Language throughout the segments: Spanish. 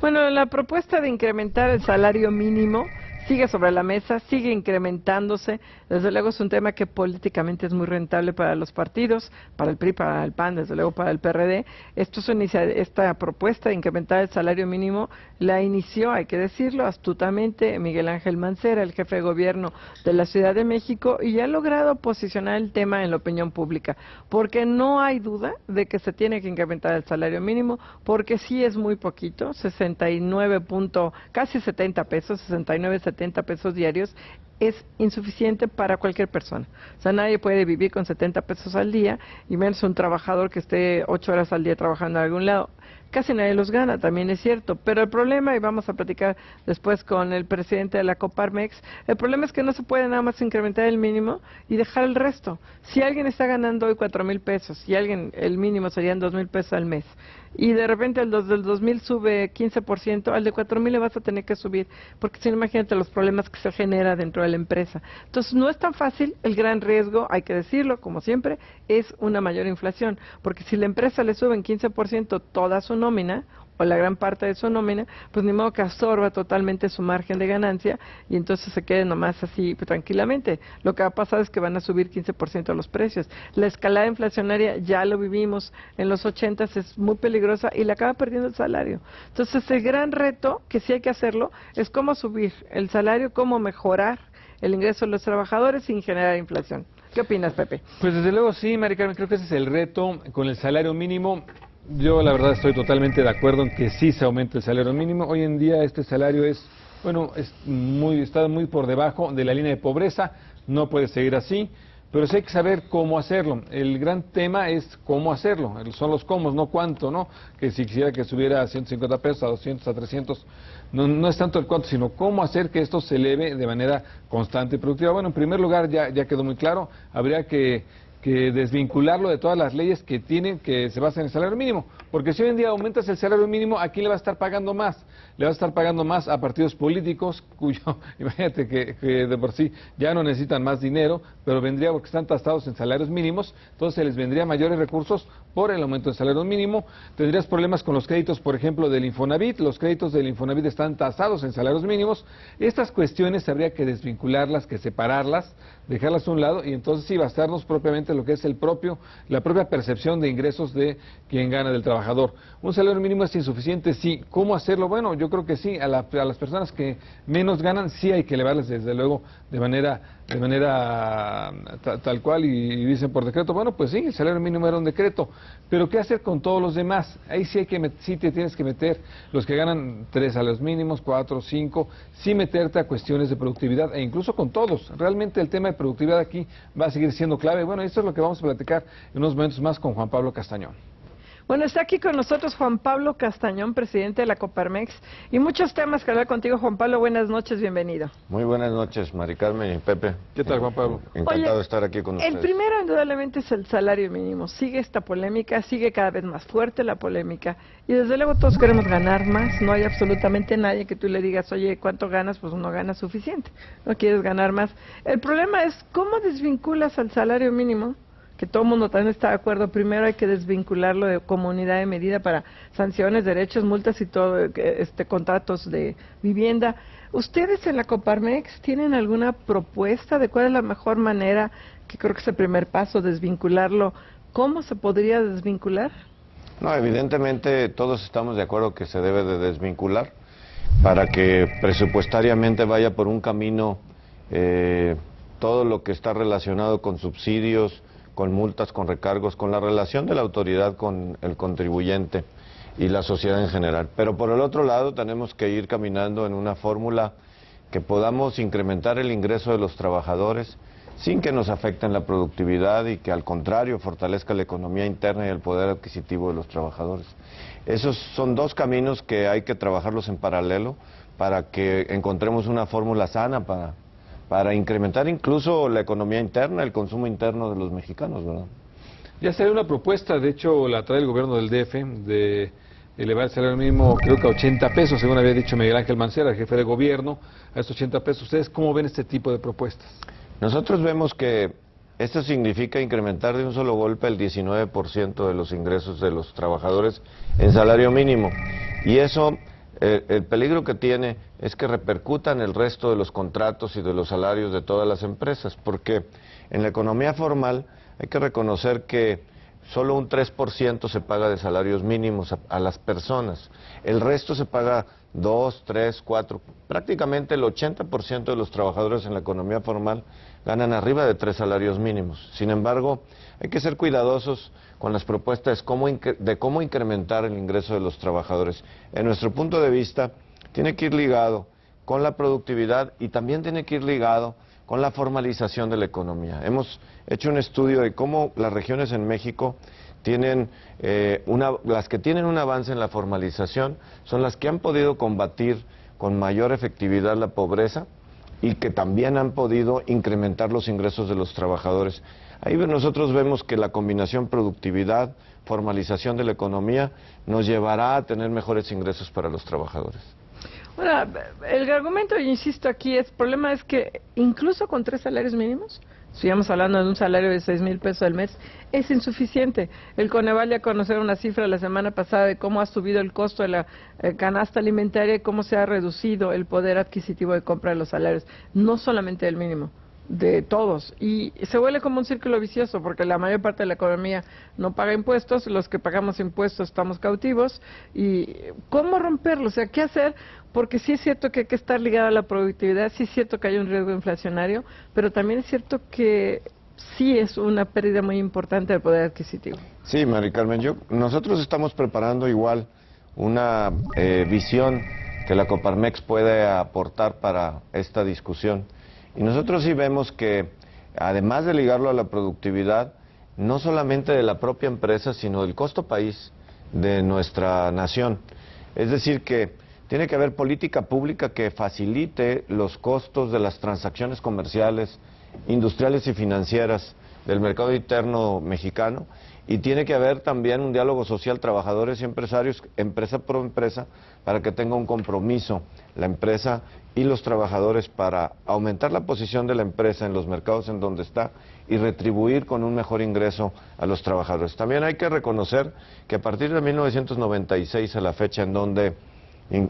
Bueno, la propuesta de incrementar el salario mínimo sigue sobre la mesa, sigue incrementándose. Desde luego es un tema que políticamente es muy rentable para los partidos, para el PRI, para el PAN, desde luego para el PRD. Esta propuesta de incrementar el salario mínimo la inició, hay que decirlo, astutamente Miguel Ángel Mancera, el jefe de gobierno de la Ciudad de México, y ha logrado posicionar el tema en la opinión pública, porque no hay duda de que se tiene que incrementar el salario mínimo, porque sí es muy poquito, 69 casi 70 pesos, 69, 70 pesos diarios, es insuficiente para cualquier persona. O sea, nadie puede vivir con 70 pesos al día, y menos un trabajador que esté 8 horas al día trabajando en algún lado. Casi nadie los gana, también es cierto, pero el problema, y vamos a platicar después con el presidente de la Coparmex, el problema es que no se puede nada más incrementar el mínimo y dejar el resto. Si alguien está ganando hoy 4,000 pesos y el mínimo serían 2,000 pesos al mes, y de repente el del 2,000 sube 15%, al de 4,000 le vas a tener que subir, porque si no, imagínate los problemas que se genera dentro de la empresa. Entonces, no es tan fácil. El gran riesgo, hay que decirlo, como siempre, es una mayor inflación, porque si la empresa le sube en 15% toda su nómina, o la gran parte de su nómina, pues ni modo que absorba totalmente su margen de ganancia y entonces se quede nomás así pues, tranquilamente. Lo que va a pasar es que van a subir 15% los precios. La escalada inflacionaria ya lo vivimos en los 80s, es muy peligrosa y le acaba perdiendo el salario. Entonces el gran reto, que sí hay que hacerlo, es cómo subir el salario, cómo mejorar el ingreso de los trabajadores sin generar inflación. ¿Qué opinas, Pepe? Pues desde luego sí, Mari Carmen, creo que ese es el reto con el salario mínimo. Yo la verdad estoy totalmente de acuerdo en que sí se aumente el salario mínimo. Hoy en día este salario está muy por debajo de la línea de pobreza, no puede seguir así, pero sí hay que saber cómo hacerlo. El gran tema es cómo hacerlo, son los cómo, no cuánto, ¿no? Que si quisiera que subiera a 150 pesos, a 200, a 300, no es tanto el cuánto, sino cómo hacer que esto se eleve de manera constante y productiva. Bueno, en primer lugar, ya quedó muy claro, habría que desvincularlo de todas las leyes que se basan en el salario mínimo, porque si hoy en día aumentas el salario mínimo, ¿a quién le va a estar pagando más? Le va a estar pagando más a partidos políticos imagínate que de por sí ya no necesitan más dinero, pero vendría porque están tasados en salarios mínimos, entonces les vendría mayores recursos por el aumento del salario mínimo. Tendrías problemas con los créditos, por ejemplo, del Infonavit. Los créditos del Infonavit están tasados en salarios mínimos. Estas cuestiones habría que desvincularlas, que separarlas, dejarlas a un lado y entonces sí basarnos propiamente en lo que es la propia percepción de ingresos de quien gana, del trabajador. ¿Un salario mínimo es insuficiente? Sí. ¿Cómo hacerlo? Bueno, yo creo que sí. A las personas que menos ganan sí hay que elevarles desde luego de manera tal cual y dicen por decreto. Bueno, pues sí, el salario mínimo era un decreto, pero ¿qué hacer con todos los demás? Ahí sí te tienes que meter los que ganan 3 salarios mínimos, 4, 5, sí meterte a cuestiones de productividad e incluso con todos. Realmente el tema de productividad aquí va a seguir siendo clave. Bueno, esto es lo que vamos a platicar en unos momentos más con Juan Pablo Castañón. Bueno, está aquí con nosotros Juan Pablo Castañón, presidente de la Coparmex, y muchos temas que hablar contigo, Juan Pablo. Buenas noches, bienvenido. Muy buenas noches, Mari Carmen y Pepe. ¿Qué tal, Juan Pablo? Encantado de estar aquí con ustedes. El primero, indudablemente, es el salario mínimo. Sigue esta polémica, sigue cada vez más fuerte la polémica, y desde luego todos queremos ganar más. No hay absolutamente nadie que tú le digas, oye, ¿cuánto ganas? Pues no ganas suficiente, no quieres ganar más. El problema es, ¿cómo desvinculas al salario mínimo? Que todo el mundo también está de acuerdo. Primero hay que desvincularlo de como unidad de medida para sanciones, derechos, multas y todo, contratos de vivienda. ¿Ustedes en la Coparmex tienen alguna propuesta de cuál es la mejor manera, que creo que es el primer paso, desvincularlo? ¿Cómo se podría desvincular? No, evidentemente todos estamos de acuerdo que se debe de desvincular para que presupuestariamente vaya por un camino todo lo que está relacionado con subsidios, con multas, con recargos, con la relación de la autoridad con el contribuyente y la sociedad en general. Pero por el otro lado tenemos que ir caminando en una fórmula que podamos incrementar el ingreso de los trabajadores sin que nos afecten la productividad y que al contrario fortalezca la economía interna y el poder adquisitivo de los trabajadores. Esos son dos caminos que hay que trabajarlos en paralelo para que encontremos una fórmula sana para incrementar incluso la economía interna, el consumo interno de los mexicanos, ¿verdad? Ya salió una propuesta, de hecho la trae el gobierno del DF, de elevar el salario mínimo creo que a 80 pesos, según había dicho Miguel Ángel Mancera, el jefe de gobierno, a estos 80 pesos. ¿Ustedes cómo ven este tipo de propuestas? Nosotros vemos que Esto significa incrementar de un solo golpe el 19% de los ingresos de los trabajadores en salario mínimo. Y eso, el peligro que tiene es que repercuta en el resto de los contratos y de los salarios de todas las empresas, porque en la economía formal hay que reconocer que solo un 3% se paga de salarios mínimos a las personas. El resto se paga 2, 3, 4. Prácticamente el 80% de los trabajadores en la economía formal ganan arriba de 3 salarios mínimos. Sin embargo, hay que ser cuidadosos con las propuestas de cómo incrementar el ingreso de los trabajadores. En nuestro punto de vista, tiene que ir ligado con la productividad y también tiene que ir ligado con la formalización de la economía. Hemos hecho un estudio de cómo las regiones en México tienen las que tienen un avance en la formalización son las que han podido combatir con mayor efectividad la pobreza y que también han podido incrementar los ingresos de los trabajadores. Ahí nosotros vemos que la combinación productividad, formalización de la economía nos llevará a tener mejores ingresos para los trabajadores. Bueno, el argumento, insisto aquí, el problema es que incluso con 3 salarios mínimos, sigamos hablando de un salario de 6,000 pesos al mes, es insuficiente. El Coneval ya conocer una cifra la semana pasada de cómo ha subido el costo de la canasta alimentaria y cómo se ha reducido el poder adquisitivo de compra de los salarios, no solamente del mínimo, de todos, y se vuelve como un círculo vicioso porque la mayor parte de la economía no paga impuestos, los que pagamos impuestos estamos cautivos, y ¿cómo romperlo? O sea, ¿qué hacer? Porque sí es cierto que hay que estar ligado a la productividad, sí es cierto que hay un riesgo inflacionario, pero también es cierto que sí es una pérdida muy importante del poder adquisitivo. Sí, Mari Carmen, nosotros estamos preparando igual una visión que la Coparmex puede aportar para esta discusión. Y nosotros sí vemos que, además de ligarlo a la productividad, no solamente de la propia empresa, sino del costo país de nuestra nación. Es decir, que tiene que haber política pública que facilite los costos de las transacciones comerciales, industriales y financieras del mercado interno mexicano, y tiene que haber también un diálogo social, trabajadores y empresarios, empresa por empresa, para que tenga un compromiso la empresa y los trabajadores para aumentar la posición de la empresa en los mercados en donde está y retribuir con un mejor ingreso a los trabajadores. También hay que reconocer que a partir de 1996 a la fecha en donde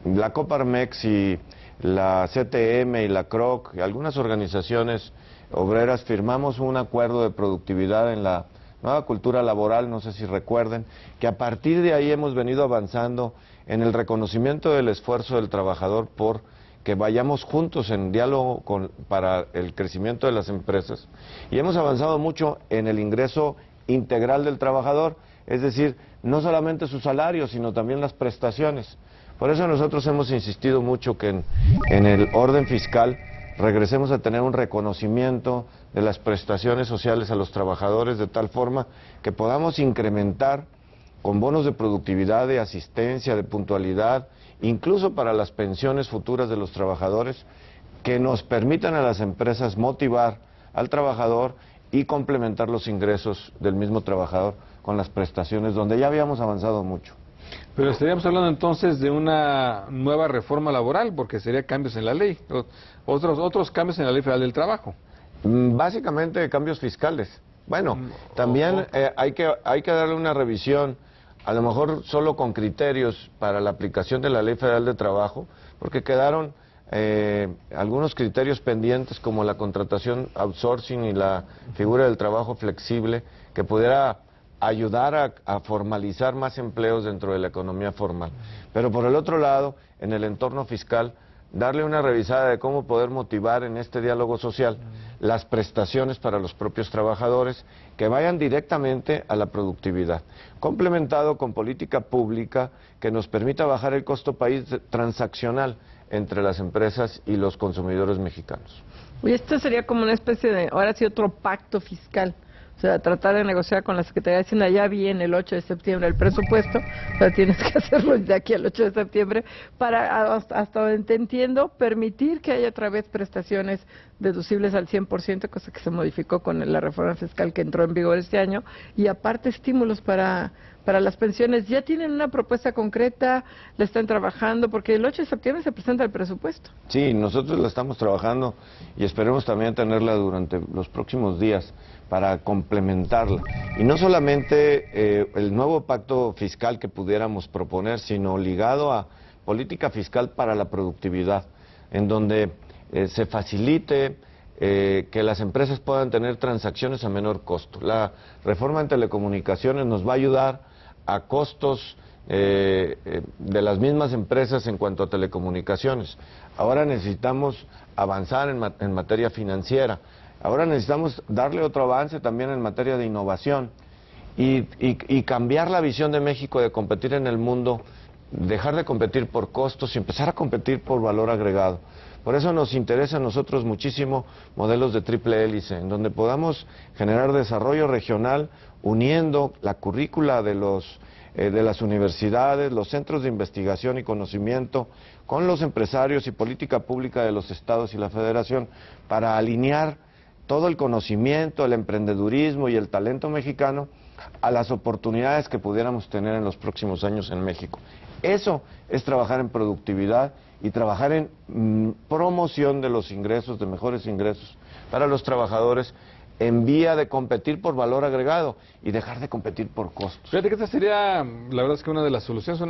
la Coparmex y la CTM y la CROC y algunas organizaciones obreras firmamos un acuerdo de productividad en la nueva cultura laboral, no sé si recuerden, que a partir de ahí hemos venido avanzando en el reconocimiento del esfuerzo del trabajador por que vayamos juntos en diálogo para el crecimiento de las empresas. Y hemos avanzado mucho en el ingreso integral del trabajador, es decir, no solamente su salario, sino también las prestaciones. Por eso nosotros hemos insistido mucho que en el orden fiscal regresemos a tener un reconocimiento de las prestaciones sociales a los trabajadores de tal forma que podamos incrementar con bonos de productividad, de asistencia, de puntualidad, incluso para las pensiones futuras de los trabajadores, que nos permitan a las empresas motivar al trabajador y complementar los ingresos del mismo trabajador con las prestaciones, donde ya habíamos avanzado mucho. Pero estaríamos hablando entonces de una nueva reforma laboral, porque sería cambios en la ley, otros cambios en la Ley Federal del Trabajo. Básicamente cambios fiscales. Bueno, también hay que darle una revisión, a lo mejor solo con criterios para la aplicación de la Ley Federal de Trabajo, porque quedaron algunos criterios pendientes como la contratación outsourcing y la figura del trabajo flexible, que pudiera ayudar a formalizar más empleos dentro de la economía formal. Pero por el otro lado, en el entorno fiscal, darle una revisada de cómo poder motivar en este diálogo social las prestaciones para los propios trabajadores que vayan directamente a la productividad, complementado con política pública que nos permita bajar el costo país transaccional entre las empresas y los consumidores mexicanos. Y esto sería como una especie de, ahora sí, otro pacto fiscal. O sea, tratar de negociar con la Secretaría de Hacienda. Ya viene el 8 de septiembre el presupuesto, o sea, tienes que hacerlo de aquí al 8 de septiembre para, hasta donde te entiendo, permitir que haya otra vez prestaciones deducibles al 100%, cosa que se modificó con la reforma fiscal que entró en vigor este año, y aparte estímulos para las pensiones. ¿Ya tienen una propuesta concreta? ¿La están trabajando? Porque el 8 de septiembre se presenta el presupuesto. Sí, nosotros la estamos trabajando y esperemos también tenerla durante los próximos días. para complementarla. Y no solamente el nuevo pacto fiscal que pudiéramos proponer, sino ligado a política fiscal para la productividad, en donde se facilite que las empresas puedan tener transacciones a menor costo. La reforma en telecomunicaciones nos va a ayudar a costos de las mismas empresas en cuanto a telecomunicaciones. Ahora necesitamos avanzar en materia financiera. Ahora necesitamos darle otro avance también en materia de innovación y cambiar la visión de México de competir en el mundo, dejar de competir por costos y empezar a competir por valor agregado. Por eso nos interesa a nosotros muchísimo modelos de triple hélice, en donde podamos generar desarrollo regional uniendo la currícula de las universidades, los centros de investigación y conocimiento con los empresarios y política pública de los estados y la federación para alinear todo el conocimiento, el emprendedurismo y el talento mexicano a las oportunidades que pudiéramos tener en los próximos años en México. Eso es trabajar en productividad y trabajar en promoción de los ingresos, de mejores ingresos para los trabajadores en vía de competir por valor agregado y dejar de competir por costos. Fíjate que esta sería, la verdad es que una de las soluciones,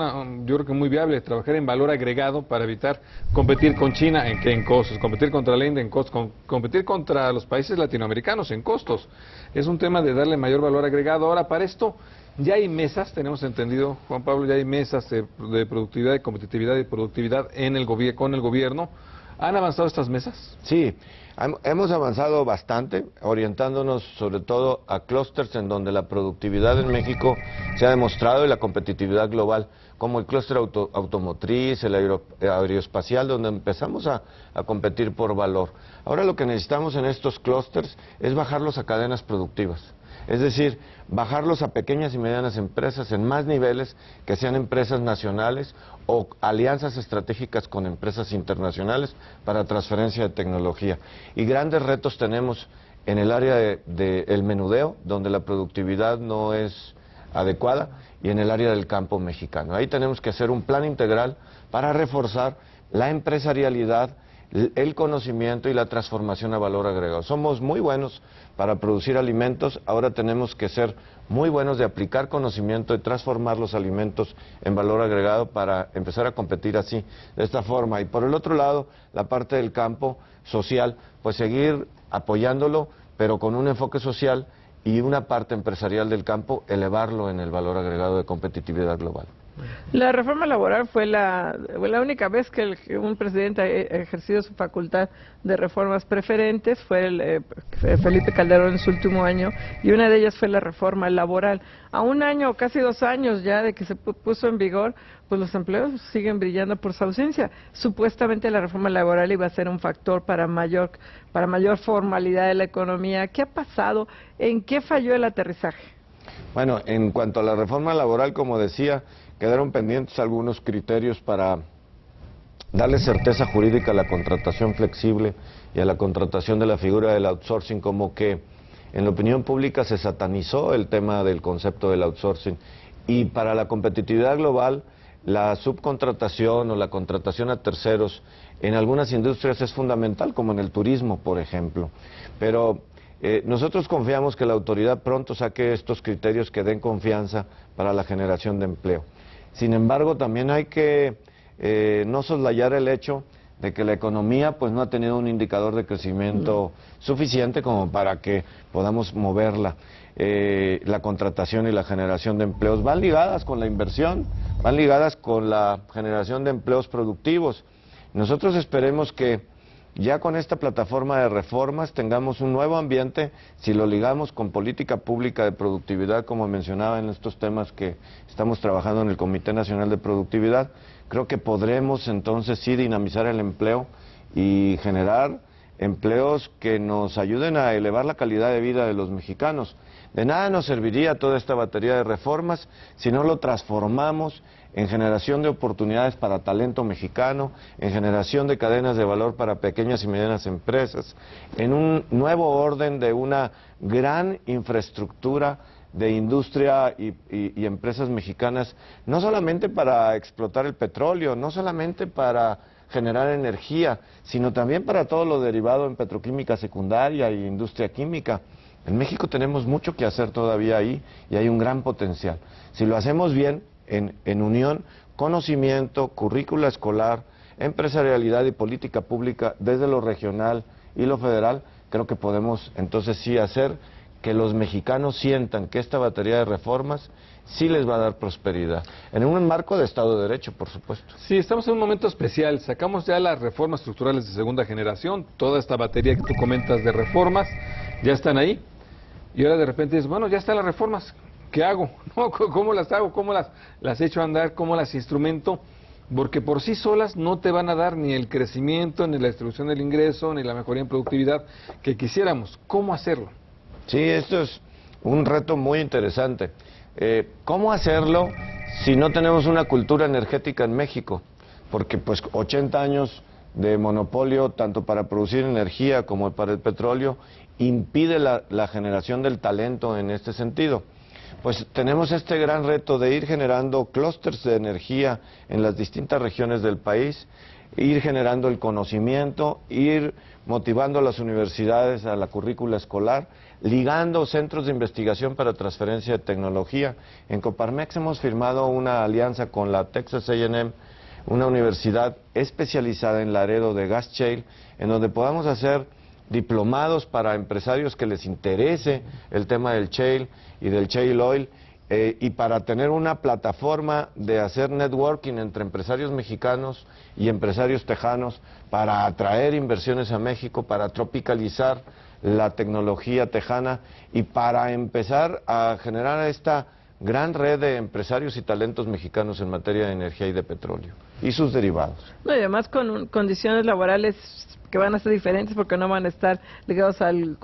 yo creo que muy viable, trabajar en valor agregado para evitar competir con China en costos, competir contra la India en costos, competir contra los países latinoamericanos en costos. Es un tema de darle mayor valor agregado. Ahora, para esto ya hay mesas, tenemos entendido, Juan Pablo, ya hay mesas de productividad, de competitividad y productividad con el gobierno. ¿Han avanzado estas mesas? Sí, hemos avanzado bastante, orientándonos sobre todo a clústeres en donde la productividad en México se ha demostrado y la competitividad global, como el clúster automotriz, el aeroespacial, donde empezamos a competir por valor. Ahora lo que necesitamos en estos clústeres es bajarlos a cadenas productivas. Es decir, bajarlos a pequeñas y medianas empresas en más niveles, que sean empresas nacionales o alianzas estratégicas con empresas internacionales para transferencia de tecnología. Y grandes retos tenemos en el área del menudeo, donde la productividad no es adecuada, y en el área del campo mexicano. Ahí tenemos que hacer un plan integral para reforzar la empresarialidad, el conocimiento y la transformación a valor agregado. Somos muy buenos para producir alimentos, ahora tenemos que ser muy buenos de aplicar conocimiento y transformar los alimentos en valor agregado para empezar a competir así, de esta forma. Y por el otro lado, la parte del campo social, pues seguir apoyándolo, pero con un enfoque social y una parte empresarial del campo, elevarlo en el valor agregado de competitividad global. La reforma laboral fue la única vez que un presidente ha ejercido su facultad de reformas preferentes, fue Felipe Calderón en su último año, y una de ellas fue la reforma laboral. A un año, casi 2 años ya de que se puso en vigor, pues los empleos siguen brillando por su ausencia. Supuestamente la reforma laboral iba a ser un factor para mayor formalidad de la economía. ¿Qué ha pasado? ¿En qué falló el aterrizaje? Bueno, en cuanto a la reforma laboral, como decía, quedaron pendientes algunos criterios para darle certeza jurídica a la contratación flexible y a la contratación de la figura del outsourcing, como que en la opinión pública se satanizó el tema del concepto del outsourcing. Y para la competitividad global, la subcontratación o la contratación a terceros en algunas industrias es fundamental, como en el turismo, por ejemplo. Pero nosotros confiamos que la autoridad pronto saque estos criterios que den confianza para la generación de empleo. Sin embargo, también hay que no soslayar el hecho de que la economía pues no ha tenido un indicador de crecimiento suficiente como para que podamos moverla. La contratación y la generación de empleos van ligadas con la inversión, van ligadas con la generación de empleos productivos. Nosotros esperemos que ya con esta plataforma de reformas tengamos un nuevo ambiente, si lo ligamos con política pública de productividad, como mencionaba en estos temas que estamos trabajando en el Comité Nacional de Productividad, creo que podremos entonces sí dinamizar el empleo y generar empleos que nos ayuden a elevar la calidad de vida de los mexicanos. De nada nos serviría toda esta batería de reformas si no lo transformamos en generación de oportunidades para talento mexicano, en generación de cadenas de valor para pequeñas y medianas empresas, en un nuevo orden de una gran infraestructura de industria y empresas mexicanas, no solamente para explotar el petróleo, no solamente para generar energía, sino también para todo lo derivado en petroquímica secundaria e industria química. En México tenemos mucho que hacer todavía ahí y hay un gran potencial. Si lo hacemos bien, en unión, conocimiento, currícula escolar, empresarialidad y política pública desde lo regional y lo federal, creo que podemos entonces sí hacer que los mexicanos sientan que esta batería de reformas sí les va a dar prosperidad, en un marco de Estado de Derecho, por supuesto. Sí, estamos en un momento especial, sacamos ya las reformas estructurales de segunda generación, toda esta batería que tú comentas de reformas, ya están ahí, y ahora de repente dices, bueno, ya están las reformas, ¿qué hago? ¿No? ¿Cómo las hago? ¿Cómo las echo a andar? ¿Cómo las instrumento? Porque por sí solas no te van a dar ni el crecimiento, ni la distribución del ingreso, ni la mejoría en productividad que quisiéramos. ¿Cómo hacerlo? Sí, esto es un reto muy interesante. ¿Cómo hacerlo si no tenemos una cultura energética en México? Porque pues 80 años de monopolio, tanto para producir energía como para el petróleo, impide la generación del talento en este sentido. Pues tenemos este gran reto de ir generando clústeres de energía en las distintas regiones del país, ir generando el conocimiento, ir motivando a las universidades a la currícula escolar, ligando centros de investigación para transferencia de tecnología. En Coparmex hemos firmado una alianza con la Texas A&M, una universidad especializada en Laredo de gas shale, en donde podamos hacer diplomados para empresarios que les interese el tema del shale y del shale oil, y para tener una plataforma de hacer networking entre empresarios mexicanos y empresarios tejanos para atraer inversiones a México, para tropicalizar la tecnología tejana y para empezar a generar esta gran red de empresarios y talentos mexicanos en materia de energía y de petróleo y sus derivados. No, y además con condiciones laborales que van a ser diferentes porque no van a estar ligados al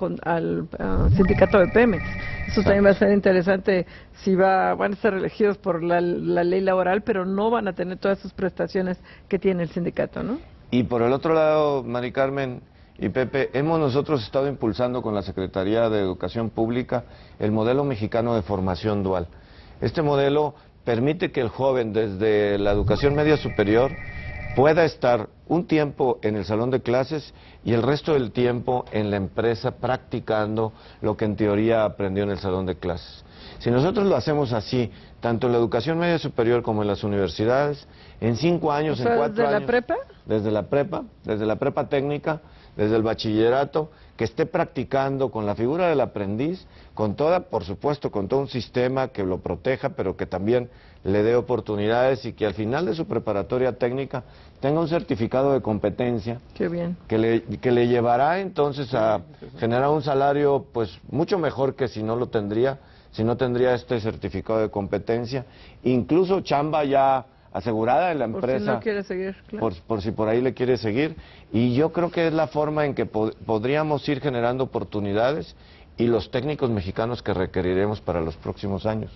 sindicato de Pemex. Eso también va a ser interesante si van a estar elegidos por la ley laboral, pero no van a tener todas sus prestaciones que tiene el sindicato, ¿no? Y por el otro lado, Mari Carmen y Pepe, hemos nosotros estado impulsando con la Secretaría de Educación Pública el modelo mexicano de formación dual. Este modelo permite que el joven desde la educación media superior pueda estar un tiempo en el salón de clases y el resto del tiempo en la empresa practicando lo que en teoría aprendió en el salón de clases. Si nosotros lo hacemos así, tanto en la educación media superior como en las universidades, en 5 años, o sea, en 4 años... ¿desde la prepa? Desde la prepa técnica, desde el bachillerato, que esté practicando con la figura del aprendiz, con toda, por supuesto, con todo un sistema que lo proteja, pero que también le dé oportunidades y que al final de su preparatoria técnica tenga un certificado de competencia. Qué bien. Que le llevará entonces a generar un salario pues mucho mejor que si no lo tendría, si no tendría este certificado de competencia, incluso chamba ya asegurada en la empresa. Por si no quiere seguir, claro. Por si por ahí le quiere seguir. Y yo creo que es la forma en que podríamos ir generando oportunidades y los técnicos mexicanos que requeriremos para los próximos años.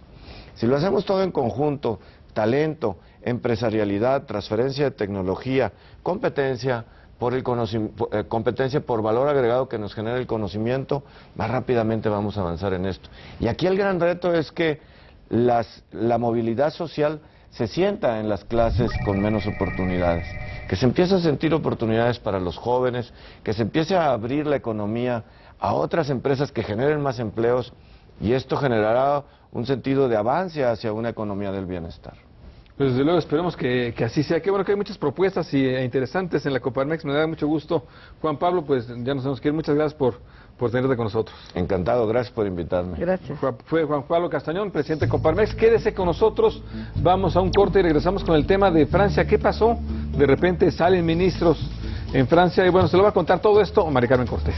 Si lo hacemos todo en conjunto, talento, empresarialidad, transferencia de tecnología, competencia por valor agregado que nos genera el conocimiento, más rápidamente vamos a avanzar en esto. Y aquí el gran reto es que la movilidad social se sienta en las clases con menos oportunidades, que se empiece a sentir oportunidades para los jóvenes, que se empiece a abrir la economía a otras empresas que generen más empleos, y esto generará un sentido de avance hacia una economía del bienestar. Pues desde luego esperemos que así sea. Qué bueno que hay muchas propuestas interesantes en la Coparmex. Me da mucho gusto. Juan Pablo, pues ya nos tenemos que ir. Muchas gracias por tenerte con nosotros. Encantado, gracias por invitarme. Gracias. Fue Juan Pablo Castañón, presidente de Coparmex. Quédese con nosotros. Vamos a un corte y regresamos con el tema de Francia. ¿Qué pasó? De repente salen ministros en Francia y bueno, se lo va a contar todo esto Mari Carmen Cortés.